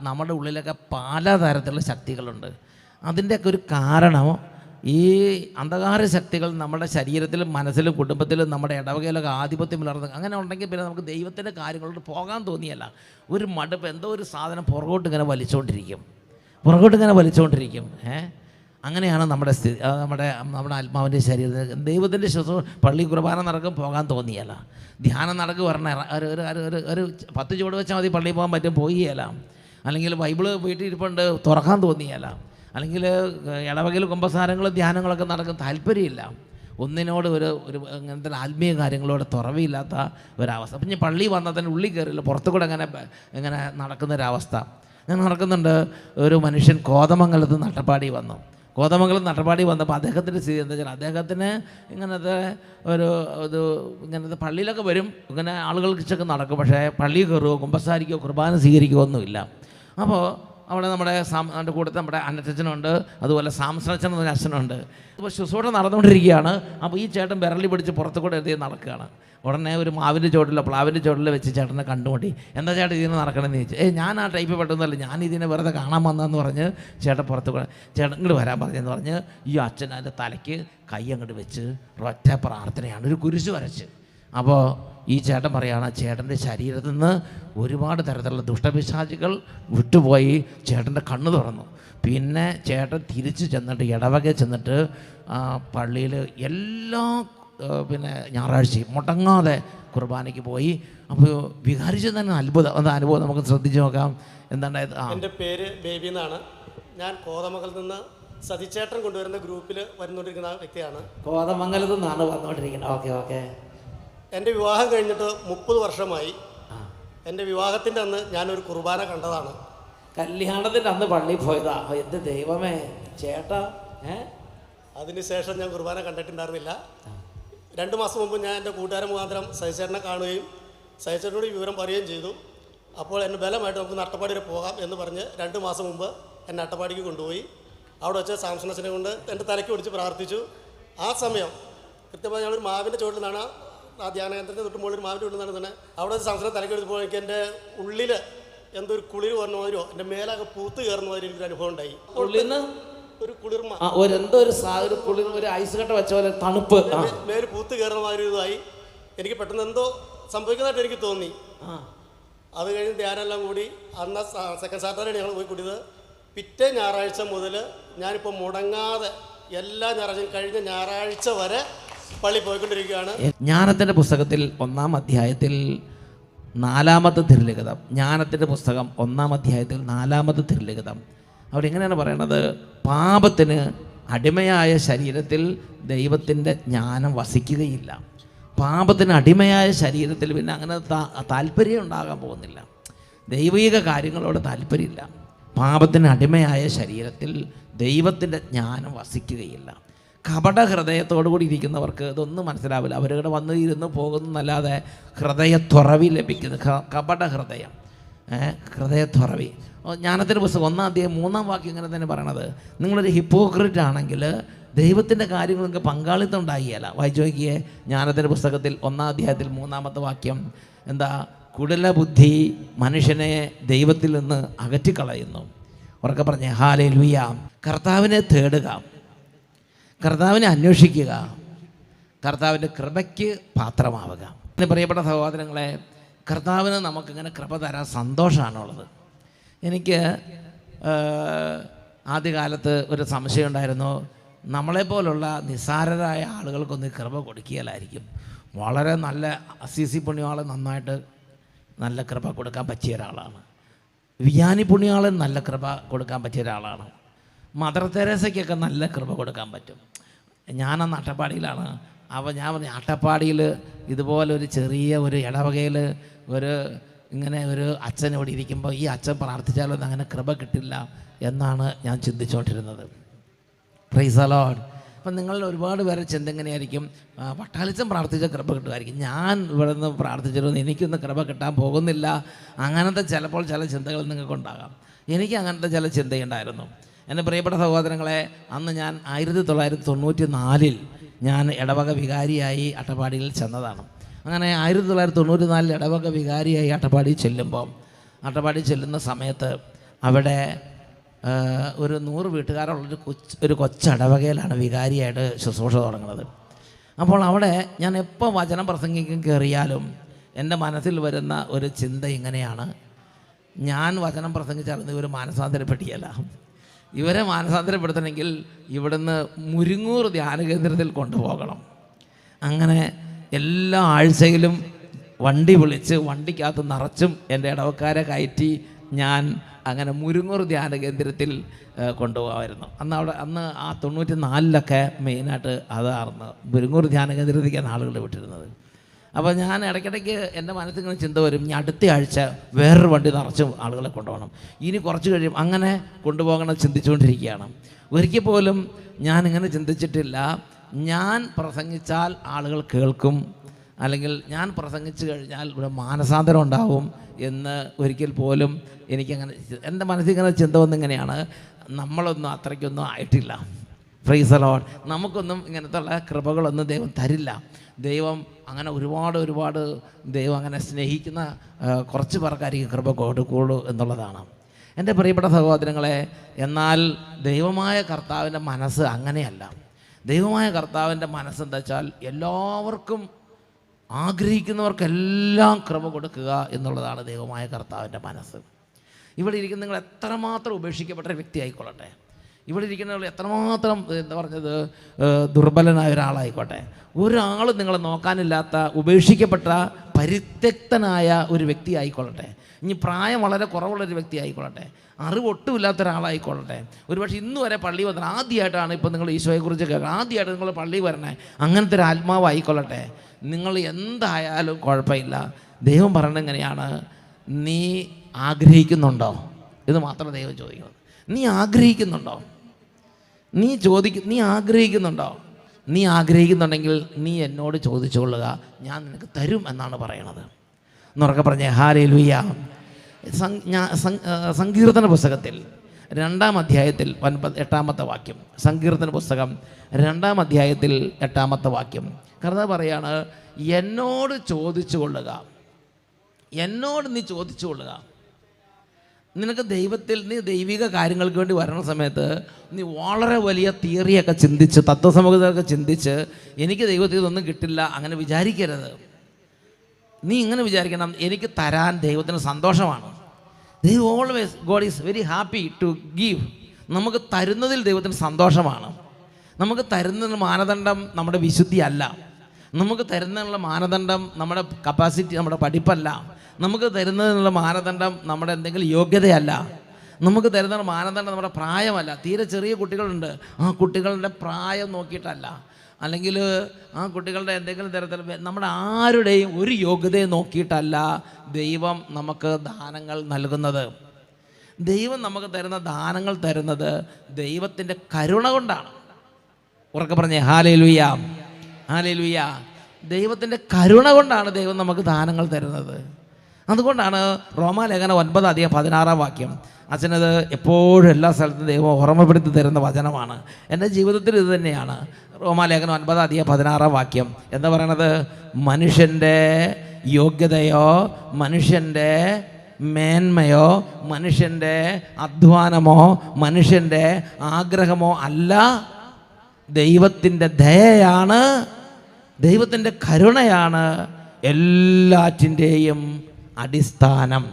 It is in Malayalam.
നമ്മുടെ ഉള്ളിലൊക്കെ പലതരത്തിലുള്ള ശക്തികളുണ്ട്. അതിൻ്റെയൊക്കെ ഒരു കാരണം ഈ അന്ധകാര ശക്തികൾ നമ്മുടെ ശരീരത്തിലും മനസ്സിലും കുടുംബത്തിലും നമ്മുടെ ഇടവകയിലൊക്കെ ആധിപത്യം പുലർത്തുക. അങ്ങനെ ഉണ്ടെങ്കിൽ പിന്നെ നമുക്ക് ദൈവത്തിൻ്റെ കാര്യങ്ങളോട് പോകാൻ തോന്നിയല്ല. ഒരു മടുപ്പ്, എന്തോ ഒരു സാധനം പുറകോട്ട് ഇങ്ങനെ വലിച്ചുകൊണ്ടിരിക്കും. അങ്ങനെയാണ് നമ്മുടെ സ്ഥിതി. നമ്മുടെ ആത്മാവിൻ്റെ ശരീരത്തിൽ ദൈവത്തിൻ്റെ പള്ളി കുർബാന നടക്കും, പോകാൻ തോന്നിയല്ല. ധ്യാനം നടക്കും, പറഞ്ഞ ഒരു 10 ചുവട് വെച്ചാൽ മതി, പള്ളിയിൽ പോകാൻ പറ്റും, പോയില്ല. അല്ലെങ്കിൽ ബൈബിള് വീട്ടിൽ ഇരിപ്പുണ്ട്, തുറക്കാൻ തോന്നിയല്ല. അല്ലെങ്കിൽ ഇടവകയിൽ കുമ്പസാരങ്ങളും ധ്യാനങ്ങളൊക്കെ നടക്കും, താല്പര്യമില്ല. ഒന്നിനോട് ഒരു അങ്ങനത്തെ ആത്മീയ കാര്യങ്ങളോട് തുറവില്ലാത്ത ഒരവസ്ഥ. അപ്പം ഞാൻ പള്ളി വന്നാൽ തന്നെ ഉള്ളിൽ കയറില്ല, പുറത്തു കൂടെ എങ്ങനെ നടക്കുന്നൊരവസ്ഥ. ഞാൻ നടക്കുന്നുണ്ട്. ഒരു മനുഷ്യൻ കോതമംഗലത്ത് നട്ടപ്പാടി വന്നപ്പോൾ അദ്ദേഹത്തിൻ്റെ സ്ഥിതി എന്താ വെച്ചാൽ, അദ്ദേഹത്തിന് ഇങ്ങനത്തെ ഇങ്ങനത്തെ പള്ളിയിലൊക്കെ വരും, ഇങ്ങനെ ആളുകൾക്കൊക്കെ നടക്കും, പക്ഷേ പള്ളിയിൽ കയറുകയോ കുമ്പസാരിക്കുകയോ കുർബാന സ്വീകരിക്കുകയോ ഒന്നുമില്ല. അപ്പോൾ അവിടെ നമ്മുടെ കൂട്ടത്തിൽ നമ്മുടെ അന്നച്ചനുണ്ട്, അതുപോലെ സാംസനച്ചൻ എന്നൊരു അച്ഛനുണ്ട്. അപ്പോൾ ശുശ്രൂഷ നടന്നുകൊണ്ടിരിക്കുകയാണ്. അപ്പോൾ ഈ ചേട്ടൻ വിരളി പിടിച്ച് പുറത്തു കൂടെ എഴുതി നടക്കുകയാണ്. ഉടനെ ഒരു പ്ലാവിൻ്റെ ചോട്ടിൽ വെച്ച് ചേട്ടനെ കണ്ടുമുട്ടി. എന്താ ചേട്ടൻ ഇതിന് നടക്കണമെന്ന് ചോദിച്ചു. ഞാൻ ആ ടൈപ്പ് പെട്ടെന്നല്ല, ഞാൻ ഇതിനെ വെറുതെ കാണാൻ വന്നതെന്ന് പറഞ്ഞ് ചേട്ടൻ പുറത്തു കൂടെ ചേട്ടൻ ഇങ്ങോട്ട് വരാൻ പറഞ്ഞെന്ന് പറഞ്ഞ് ഈ അച്ഛൻ അതിൻ്റെ തലയ്ക്ക് കൈ അങ്ങോട്ട് വെച്ച് ഒറ്റ പ്രാർത്ഥനയാണ്, ഒരു കുരിശ് വരച്ച്. അപ്പോൾ ഈ ചേട്ടൻ പറയുകയാണ്, ചേട്ടൻ്റെ ശരീരത്തിൽ നിന്ന് ഒരുപാട് തരത്തിലുള്ള ദുഷ്ടപിശാചുകൾ വിട്ടുപോയി. ചേട്ടൻ്റെ കണ്ണ് തുറന്നു. പിന്നെ ചേട്ടൻ തിരിച്ച് ചെന്നിട്ട് ഇടവകയിൽ ചെന്നിട്ട് പള്ളിയിൽ എല്ലാ ഞായറാഴ്ചയും മുടങ്ങാതെ കുർബാനയ്ക്ക് പോയി. അപ്പോൾ വികാരിച്ച് തന്നെ അനുഭവം നമുക്ക് ശ്രദ്ധിച്ച് നോക്കാം. എന്താണ്ടായത്? എൻ്റെ പേര് ബേബി എന്നാണ്. ഞാൻ കോതമംഗലത്ത് നിന്ന് സതിച്ചേട്ടൻ കൊണ്ടുവരുന്ന ഗ്രൂപ്പിൽ വരുന്നുകൊണ്ടിരിക്കുന്ന വ്യക്തിയാണ്. കോതമംഗലത്ത് നിന്നാണ് വന്നുകൊണ്ടിരിക്കുന്നത്. ഓക്കെ. എൻ്റെ വിവാഹം കഴിഞ്ഞിട്ട് 30 വർഷമായി. എൻ്റെ വിവാഹത്തിൻ്റെ അന്ന് ഞാനൊരു കുർബാന കണ്ടതാണ്. കല്യാണത്തിൻ്റെ അന്ന് പള്ളിയിൽ പോയതാ. എൻ്റെ ദൈവമേ ചേട്ടാ. അതിനുശേഷം ഞാൻ കുർബാന കണ്ടിട്ടുണ്ടായിരുന്നില്ല. 2 മാസം മുമ്പ് ഞാൻ എൻ്റെ കൂട്ടുകാരൻ മുഖാന്തരം സഹിച്ചേട്ടനെ കാണുകയും സഹിച്ചേട്ടനോട് വിവരം പറയുകയും ചെയ്തു. അപ്പോൾ എന്നെ ബലമായിട്ട് നമുക്ക് അട്ടപ്പാടി വരെ പോകാം എന്ന് പറഞ്ഞ് 2 മാസം മുമ്പ് എന്നെ അട്ടപ്പാടിക്ക് കൊണ്ടുപോയി. അവിടെ വെച്ച് സാംസണച്ചനെ കൊണ്ട് എൻ്റെ തലയ്ക്ക് പിടിച്ച് പ്രാർത്ഥിച്ചു. ആ സമയം കൃത്യമായി ഞങ്ങളൊരു മാവിൻ്റെ ചോട്ടിൽ നിന്നാണ്, ആ ധ്യാനകേന്ദ്രത്തിന് തൊട്ട് മുകളിൽ മാവിൻ്റെ ചോട്ടിൽ നിന്നാണ് തന്നെ. അവിടെ സാംസണ തലയ്ക്ക് എടുത്തപ്പോൾ എനിക്ക് എൻ്റെ ഉള്ളിൽ എന്തോ ഒരു കുളിർ വന്ന മാതിരിയോ എൻ്റെ മേലൊക്കെ പൂത്ത് കയറുന്ന മാതിരി എനിക്കൊരു അനുഭവം ഉണ്ടായി. ഒരു കുളിർമ, ഒരു ഐസ് കട്ട വെച്ച പോലെ തണുപ്പ്, മേല് പൂത്ത് കയറുന്ന മാതിരി ഇതായി. എനിക്ക് പെട്ടെന്ന് എന്തോ സംഭവിക്കുന്നതായിട്ട് എനിക്ക് തോന്നി. അത് കഴിഞ്ഞ് ധ്യാനെല്ലാം കൂടി അന്ന് സെക്കൻഡ് സാറ്റർഡേ ഞങ്ങൾ പോയി കൂടിയത്. പിറ്റേ ഞായറാഴ്ച മുതൽ ഞാനിപ്പോൾ മുടങ്ങാതെ എല്ലാ ഞായറാഴ്ചയും കഴിഞ്ഞ ഞായറാഴ്ച വരെ പള്ളി പോയിക്കൊണ്ടിരിക്കുകയാണ്. ജ്ഞാനത്തിൻ്റെ പുസ്തകത്തിൽ 1-ാം അധ്യായത്തിൽ 4-ാമത്തെ തിരുലിഖിതം, ജ്ഞാനത്തിൻ്റെ പുസ്തകം 1-ാം അധ്യായത്തിൽ 4-ാമത്തെ തിരുലിഖിതം, അവിടെ എങ്ങനെയാണ് പറയണത്? പാപത്തിന് അടിമയായ ശരീരത്തിൽ ദൈവത്തിൻ്റെ ജ്ഞാനം വസിക്കുകയില്ല. പാപത്തിന് അടിമയായ ശരീരത്തിൽ പിന്നെ അങ്ങനെ താല്പര്യം ഉണ്ടാകാൻ പോകുന്നില്ല. ദൈവിക കാര്യങ്ങളോട് താല്പര്യമില്ല. പാപത്തിന് അടിമയായ ശരീരത്തിൽ ദൈവത്തിൻ്റെ ജ്ഞാനം വസിക്കുകയില്ല. കപട ഹൃദയത്തോടു കൂടി ഇരിക്കുന്നവർക്ക് ഇതൊന്നും മനസ്സിലാവില്ല. അവരുടെ വന്ന് ഇരുന്ന് പോകുന്നല്ലാതെ ഹൃദയത്തുറവി ലഭിക്കുന്നു. കപട ഹൃദയത്തുറവി. ജ്ഞാനത്തിൻ്റെ പുസ്തകം 1-ാം അധ്യായം 3-ാം വാക്യം ഇങ്ങനെ തന്നെ പറയണത്, നിങ്ങളൊരു ഹിപ്പോക്രിറ്റ് ആണെങ്കിൽ ദൈവത്തിൻ്റെ കാര്യങ്ങൾ നിങ്ങൾക്ക് പങ്കാളിത്തം ഉണ്ടാകിയല്ല. വായിച്ചു നോക്കിയേ, ജ്ഞാനത്തിൻ്റെ പുസ്തകത്തിൽ 1-ാം അധ്യായത്തിൽ 3-ാമത്തെ വാക്യം എന്താ? കുടില ബുദ്ധി മനുഷ്യനെ ദൈവത്തിൽ നിന്ന് അകറ്റിക്കളയുന്നു. ഉറക്കെ പറഞ്ഞേ ഹല്ലേലൂയ. കർത്താവിനെ തേടുക, കർത്താവിനെ അന്വേഷിക്കുക, കർത്താവിൻ്റെ കൃപയ്ക്ക് പാത്രമാവുക. പ്രിയപ്പെട്ട സഹോദരങ്ങളെ, കർത്താവിന് നമുക്കിങ്ങനെ കൃപ തരാൻ സന്തോഷമാണുള്ളത്. എനിക്ക് ആദ്യകാലത്ത് ഒരു സംശയം ഉണ്ടായിരുന്നു, നമ്മളെപ്പോലുള്ള നിസ്സാരരായ ആളുകൾക്കൊന്നും കൃപ കൊടുക്കുകയില്ലായിരിക്കും. വളരെ നല്ല അസീസി പുണ്യാളെ നന്നായിട്ട് നല്ല കൃപ കൊടുക്കാൻ പറ്റിയ ഒരാളാണ്. വിയാനി പുണ്യാളൻ നല്ല കൃപ കൊടുക്കാൻ പറ്റിയ ഒരാളാണ്. മദർ തെരേസയ്ക്കൊക്കെ നല്ല കൃപ കൊടുക്കാൻ പറ്റും. ഞാനന്ന് അട്ടപ്പാടിയിലാണ്. അപ്പോൾ ഞാൻ പറഞ്ഞു, അട്ടപ്പാടിയിൽ ഇതുപോലെ ഒരു ചെറിയ ഒരു ഇടവകയിൽ ഇങ്ങനെ ഒരു അച്ഛൻ ഇവിടെ ഇരിക്കുമ്പോൾ ഈ അച്ഛൻ പ്രാർത്ഥിച്ചാലൊന്നും അങ്ങനെ കൃപ കിട്ടില്ല എന്നാണ് ഞാൻ ചിന്തിച്ചുകൊണ്ടിരുന്നത്. Praise the Lord. അപ്പം നിങ്ങളിൽ ഒരുപാട് പേരെ ചിന്ത എങ്ങനെയായിരിക്കും? വട്ടാളിച്ചൻ പ്രാർത്ഥിച്ച കൃപ കിട്ടുമായിരിക്കും, ഞാൻ ഇവിടെ നിന്ന് പ്രാർത്ഥിച്ചിരുന്നു എനിക്കൊന്നും കൃപ കിട്ടാൻ പോകുന്നില്ല. അങ്ങനത്തെ ചിലപ്പോൾ ചില ചിന്തകൾ നിങ്ങൾക്കുണ്ടാകാം. എനിക്ക് അങ്ങനത്തെ ചില ചിന്തയുണ്ടായിരുന്നു. എൻ്റെ പ്രിയപ്പെട്ട സഹോദരങ്ങളെ, അന്ന് ഞാൻ 1994 ഞാൻ ഇടവക വികാരിയായി അട്ടപ്പാടിയിൽ ചെന്നതാണ്. അങ്ങനെ 1994 ഇടവക വികാരിയായി അട്ടപ്പാടി ചെല്ലുന്ന സമയത്ത് അവിടെ ഒരു 100 വീട്ടുകാരുള്ളൊരു ഒരു കൊച്ചടവകയിലാണ് വികാരിയായിട്ട് ശുശ്രൂഷ തുടങ്ങുന്നത്. അപ്പോൾ അവിടെ ഞാൻ എപ്പോൾ വചനം പ്രസംഗിക്കും കയറിയാലും എൻ്റെ മനസ്സിൽ വരുന്ന ഒരു ചിന്ത ഇങ്ങനെയാണ്: ഞാൻ വചനം പ്രസംഗിച്ചാൽ ഇവർ മാനസാന്തരപ്പെട്ടിയല്ല. ഇവരെ മാനസാന്തരപ്പെടുത്തണമെങ്കിൽ ഇവിടുന്ന് മുരിങ്ങൂർ ധ്യാന കേന്ദ്രത്തിൽ കൊണ്ടുപോകണം. അങ്ങനെ എല്ലാ ആഴ്ചയിലും വണ്ടി വിളിച്ച് വണ്ടിക്കകത്ത് നിറച്ചും എൻ്റെ ഇടവക്കാരെ കയറ്റി ഞാൻ അങ്ങനെ മുരിങ്ങൂർ ധ്യാന കേന്ദ്രത്തിൽ കൊണ്ടുപോകാമായിരുന്നു. അന്ന് ആ 94-ലൊക്കെ മെയിനായിട്ട് അതായിരുന്നു മുരിങ്ങൂർ ധ്യാന കേന്ദ്രത്തിലേക്കാണ് ആളുകൾ വിട്ടിരുന്നത്. അപ്പോൾ ഞാൻ ഇടയ്ക്കിടയ്ക്ക് എൻ്റെ മനസ്സിൽ ഇങ്ങനെ ചിന്ത വരും, ഞാൻ അടുത്ത ആഴ്ച വേറൊരു വണ്ടി നിറച്ചും ആളുകളെ കൊണ്ടുപോകണം, ഇനി കുറച്ച് കഴിയും അങ്ങനെ കൊണ്ടുപോകണം ചിന്തിച്ചുകൊണ്ടിരിക്കുകയാണ്. ഒരിക്കൽ പോലും ഞാനിങ്ങനെ ചിന്തിച്ചിട്ടില്ല, ഞാൻ പ്രസംഗിച്ചാൽ ആളുകൾ കേൾക്കും, അല്ലെങ്കിൽ ഞാൻ പ്രസംഗിച്ചു കഴിഞ്ഞാൽ ഇവിടെ മാനസാന്തരം ഉണ്ടാവും എന്ന് ഒരിക്കൽ പോലും എനിക്കങ്ങനെ എൻ്റെ മനസ്സിൽ ഇങ്ങനെ ചിന്ത വന്നിങ്ങനെയാണ്: നമ്മളൊന്നും അത്രയ്ക്കൊന്നും ആയിട്ടില്ല, പ്രൈസ് ദി ലോർഡ്, നമുക്കൊന്നും ഇങ്ങനത്തെ ഉള്ള കൃപകളൊന്നും ദൈവം തരില്ല. ദൈവം അങ്ങനെ ഒരുപാട് ദൈവം അങ്ങനെ സ്നേഹിക്കുന്ന കുറച്ച് പേർക്കായിരിക്കും കൃപ കൊടുക്കുള്ളൂ എന്നുള്ളതാണ്. എൻ്റെ പ്രിയപ്പെട്ട സഹോദരങ്ങളെ, എന്നാൽ ദൈവമായ കർത്താവിൻ്റെ മനസ്സ് അങ്ങനെയല്ല. ദൈവമായ കർത്താവിൻ്റെ മനസ്സെന്താ വെച്ചാൽ എല്ലാവർക്കും, ആഗ്രഹിക്കുന്നവർക്കെല്ലാം കൃപ കൊടുക്കുക എന്നുള്ളതാണ് ദൈവമായ കർത്താവിൻ്റെ മനസ്സ്. ഇവിടെ ഇരിക്കുന്ന നിങ്ങൾ എത്രമാത്രം ഉപേക്ഷിക്കപ്പെട്ട വ്യക്തി ആയിക്കൊള്ളട്ടെ, ഇവിടെ ഇരിക്കുന്നവർ എത്രമാത്രം ദുർബലനായ ഒരാളായിക്കോട്ടെ, ഒരാൾ നിങ്ങളെ നോക്കാനില്ലാത്ത ഉപേക്ഷിക്കപ്പെട്ട പരിത്യക്തനായ ഒരു വ്യക്തി ആയിക്കൊള്ളട്ടെ, ഇനി പ്രായം വളരെ കുറവുള്ളൊരു വ്യക്തി ആയിക്കൊള്ളട്ടെ, അറിവൊട്ടുമില്ലാത്ത ഒരാളായിക്കൊള്ളട്ടെ, ഒരുപക്ഷെ ഇന്ന് വരെ പള്ളി വന്നത് ആദ്യമായിട്ടാണ് ഇപ്പോൾ നിങ്ങൾ ഈശോയെക്കുറിച്ച് കേൾക്കുക, ആദ്യമായിട്ട് നിങ്ങൾ പള്ളി വരണേ, അങ്ങനത്തെ ഒരു ആത്മാവായിക്കൊള്ളട്ടെ, നിങ്ങൾ എന്തായാലും കുഴപ്പമില്ല. ദൈവം പറയണത് എങ്ങനെയാണ്: നീ ആഗ്രഹിക്കുന്നുണ്ടോ? ഇത് മാത്രം ദൈവം ചോദിക്കുന്നത്. നീ ആഗ്രഹിക്കുന്നുണ്ടോ? നീ ആഗ്രഹിക്കുന്നുണ്ടോ? നീ ആഗ്രഹിക്കുന്നുണ്ടെങ്കിൽ നീ എന്നോട് ചോദിച്ചുകൊള്ളുക, ഞാൻ നിനക്ക് തരും എന്നാണ് പറയണത്. എന്നുറക്കെ പറഞ്ഞേ ഹല്ലേലൂയ. സങ്കീർത്തന പുസ്തകത്തിൽ 2-ാം അധ്യായത്തിൽ 8-ാമത്തെ വാക്യം, സങ്കീർത്തന പുസ്തകം 2-ാം അധ്യായത്തിൽ 8-ാമത്തെ വാക്യം, കർത്താവ് പറയാണ്: എന്നോട് ചോദിച്ചു കൊള്ളുക, എന്നോട് നീ ചോദിച്ചു കൊള്ളുക. നിനക്ക് നീ ദൈവിക കാര്യങ്ങൾക്ക് വേണ്ടി വരുന്ന സമയത്ത് നീ വളരെ വലിയ തിയറിയൊക്കെ ചിന്തിച്ച്, തത്വസമൂഹത്തൊക്കെ ചിന്തിച്ച് എനിക്ക് ദൈവത്തിൽ ഇതൊന്നും കിട്ടില്ല അങ്ങനെ വിചാരിക്കരുത്. നീ ഇങ്ങനെ വിചാരിക്കണം: എനിക്ക് തരാൻ ദൈവത്തിന് സന്തോഷമാണ്. God is very happy to give. നമുക്ക് തരുന്നതിൽ ദൈവത്തിന് സന്തോഷമാണ്. നമുക്ക് തരുന്നതിന് മാനദണ്ഡം നമ്മുടെ വിശുദ്ധി അല്ല, നമുക്ക് തരുന്നതിനുള്ള മാനദണ്ഡം നമ്മുടെ കപ്പാസിറ്റി, നമ്മുടെ പഠിപ്പല്ല, നമുക്ക് തരുന്നതിനുള്ള മാനദണ്ഡം നമ്മുടെ എന്തെങ്കിലും യോഗ്യതയല്ല, നമുക്ക് തരുന്ന മാനദണ്ഡം നമ്മുടെ പ്രായമല്ല. തീരെ ചെറിയ കുട്ടികളുണ്ട്, ആ കുട്ടികളുടെ പ്രായം നോക്കിയിട്ടല്ല, അല്ലെങ്കിൽ ആ കുട്ടികളുടെ എന്തെങ്കിലും തരത്തിൽ നമ്മുടെ ആരുടെയും ഒരു യോഗ്യതയെ നോക്കിയിട്ടല്ല ദൈവം നമുക്ക് ദാനങ്ങൾ നൽകുന്നത്. ദൈവം നമുക്ക് തരുന്ന ദാനങ്ങൾ തരുന്നത് ദൈവത്തിൻ്റെ കരുണ കൊണ്ടാണ്. ഉറക്കെ പറഞ്ഞേ ഹല്ലേലൂയ, ഹല്ലേലൂയ. ദൈവത്തിൻ്റെ കരുണ കൊണ്ടാണ് ദൈവം നമുക്ക് ദാനങ്ങൾ തരുന്നത്. അതുകൊണ്ടാണ് റോമാലേഖനം 9:16 വാക്യം, അച്ഛനത് എപ്പോഴും എല്ലാ സ്ഥലത്തും ദൈവം ഓർമ്മപ്പെടുത്തി തരുന്ന വചനമാണ്. എൻ്റെ ജീവിതത്തിൽ ഇത് തന്നെയാണ്. റോമാലേഖനം 9:16 വാക്യം എന്താ പറയണത്? മനുഷ്യൻ്റെ യോഗ്യതയോ, മനുഷ്യൻ്റെ മേന്മയോ, മനുഷ്യൻ്റെ അധ്വാനമോ, മനുഷ്യൻ്റെ ആഗ്രഹമോ അല്ല, ദൈവത്തിൻ്റെ ദയയാണ്, ദൈവത്തിൻ്റെ കരുണയാണ് എല്ലാറ്റിൻ്റെയും അടിസ്ഥാനം.